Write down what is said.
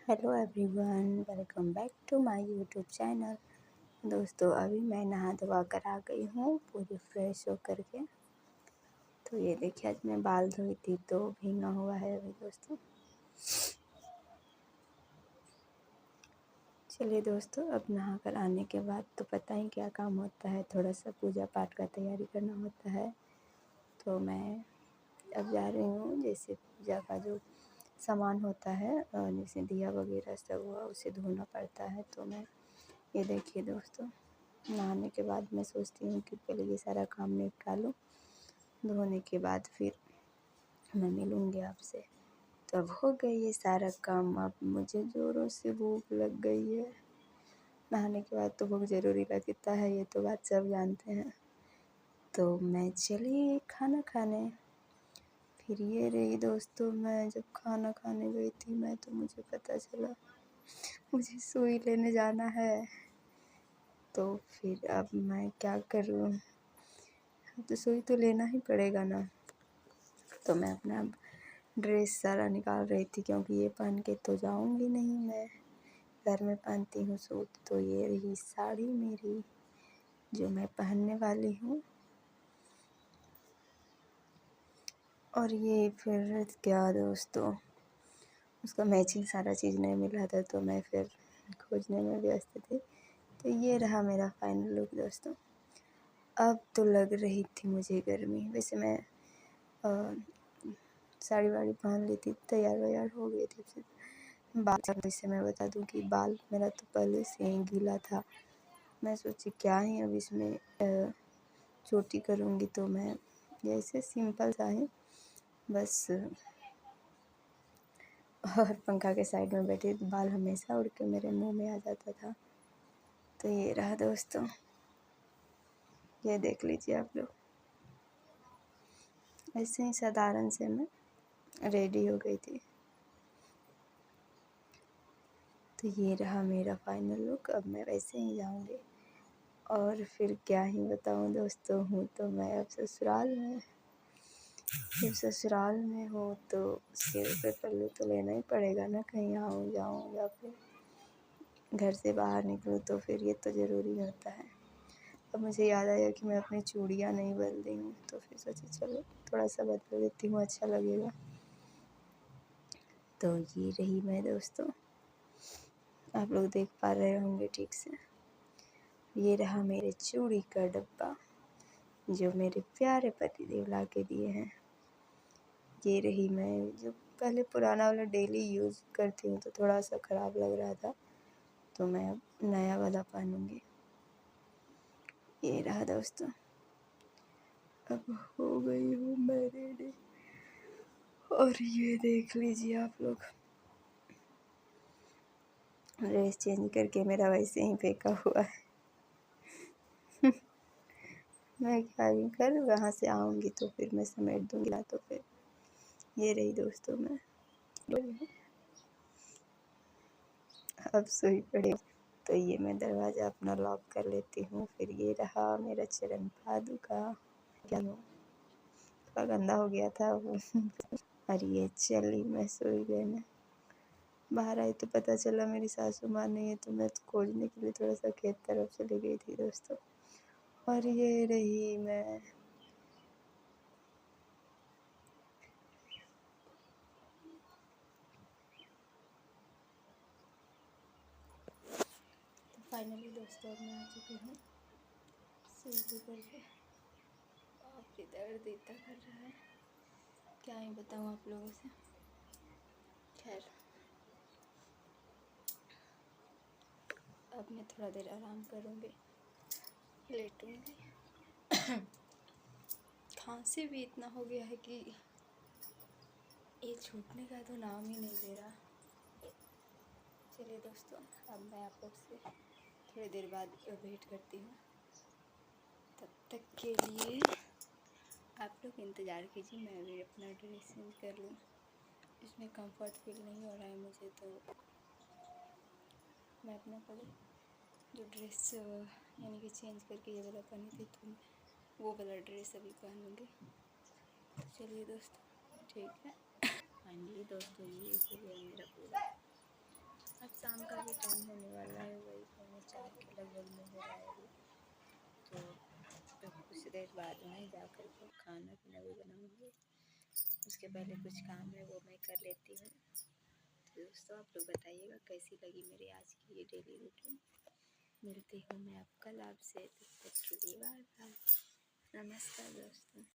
Hello everyone, welcome back to my YouTube channel. दोस्तों, अभी मैं नहा धोवा कर आ गई हूँ पूरी फ्रेश होकर के। तो ये देखिए, आज मैं बाल धोई थी तो भीगा हुआ है अभी दोस्तों। चलिए दोस्तों, अब नहा कर आने के बाद तो पता ही क्या काम होता है, थोड़ा सा पूजा पाठ का तैयारी करना होता है। तो मैं अब जा रही हूँ, जैसे पूजा का जो सामान होता है और जैसे दिया वगैरह सब हुआ उसे धोना पड़ता है। तो मैं ये देखिए दोस्तों, नहाने के बाद मैं सोचती हूँ कि पहले ये सारा काम निपटा लूँ, धोने के बाद फिर मैं मिलूँगी आपसे। तो अब हो गई ये सारा काम। अब मुझे ज़ोरों से भूख लग गई है। नहाने के बाद तो भूख ज़रूरी लगता है, ये तो बात सब जानते हैं। तो मैं चली खाना खाने। फिर ये रही दोस्तों, मैं जब खाना खाने गई थी तो मुझे पता चला मुझे सुई लेने जाना है। तो फिर अब मैं क्या करूँ, तो सुई तो लेना ही पड़ेगा ना। तो मैं अपना ड्रेस सारा निकाल रही थी, क्योंकि ये पहन के तो जाऊंगी नहीं, मैं घर में पहनती हूँ सूट। तो ये रही साड़ी मेरी जो मैं पहनने वाली हूँ। और ये फिर क्या दोस्तों, उसका मैचिंग सारा चीज़ नहीं मिला था, तो मैं फिर खोजने में व्यस्त थी। तो ये रहा मेरा फाइनल लुक दोस्तों। अब तो लग रही थी मुझे गर्मी। वैसे मैं साड़ी वाड़ी पहन ली थी, तैयार वैयार हो गई थी। फिर बाल, जैसे मैं बता दूं कि बाल मेरा तो पहले से ही गीला था। मैं सोची क्या ही अब इसमें चोटी करूँगी, तो मैं जैसे सिंपल सा ही बस और पंखा के साइड में बैठी, बाल हमेशा उड़ के मेरे मुंह में आ जाता था। तो ये रहा दोस्तों, ये देख लीजिए आप लोग। ऐसे ही साधारण से मैं रेडी हो गई थी। तो ये रहा मेरा फाइनल लुक। अब मैं वैसे ही जाऊंगी। और फिर क्या ही बताऊं दोस्तों, हूँ तो मैं अब ससुराल में। जब ससुराल में हूँ तो सिर पे पल्लू तो लेना ही पड़ेगा ना, कहीं आऊँ जाऊँ या फिर घर से बाहर निकलूँ, तो फिर ये तो ज़रूरी होता है। अब मुझे याद आया कि मैं अपनी चूड़ियाँ नहीं बदली हूँ, तो फिर सोची चलो थोड़ा सा बदल देती हूँ, अच्छा लगेगा। तो ये रही मैं दोस्तों, आप लोग देख पा रहे होंगे ठीक से। ये रहा मेरे चूड़ी का डब्बा जो मेरे प्यारे पतिदेव ला के दिए हैं। ये रही मैं, जो पहले पुराना वाला डेली यूज़ करती हूँ तो थोड़ा सा ख़राब लग रहा था, तो मैं अब नया वाला पहनूँगी। ये रहा दोस्तों, अब हो गई हूँ मैं रेडी। और ये देख लीजिए आप लोग, ड्रेस चेंज करके मेरा वैसे ही फेंका हुआ है। मैं क्या ही कर, वहाँ से आऊँगी तो फिर मैं समेट दूँगी ना। तो फिर ये रही दोस्तों मैं, अब सोई पड़ी। तो ये मैं दरवाज़ा अपना लॉक कर लेती हूँ। फिर ये रहा मेरा चरण पादुका, क्या थोड़ा गंदा हो गया था वो। और ये चली मैं सोई गई। मैं बाहर आई तो पता चला मेरी सासू माँ नहीं है, तो मैं खोजने के लिए थोड़ा सा खेत तरफ चली गई थी दोस्तों। और ये रही मैं, तो फाइनली दोस्तों अब मैं आ चुकी हूँ सूई करके। आपके दर्द इतना कर रहा है, क्या ही बताऊँ आप लोगों से। खैर, अब मैं थोड़ा देर आराम करूँगी, लेटूँगी। खांसी भी इतना हो गया है कि ये छूटने का तो नाम ही नहीं ले रहा। चलिए दोस्तों, अब मैं आप लोग से थोड़ी देर बाद भेंट करती हूँ। तब तक के लिए आप लोग इंतज़ार कीजिए, मैं भी अपना ड्रेस चेंज कर लूँ। इसमें कंफर्ट फील नहीं हो रहा है मुझे, तो मैं अपना पहले जो ड्रेस यानी कि चेंज करके ये वाला पहनी थी, तो वो वाला ड्रेस अभी पहनूँगी। तो चलिए दोस्तों, ठीक है। फाइनली दोस्तों, ये हो गया मेरा पूरा देर बाद में जा कर के खाना पीना भी बनाऊँगी। उसके पहले कुछ काम है वो मैं कर लेती हूँ। तो दोस्तों आप लोग बताइएगा कैसी लगी मेरी आज की ये डेली रूटीन। मिलती हूँ मैं अब कल आपसे, तब तक के लिए बाय बाय। नमस्कार दोस्तों।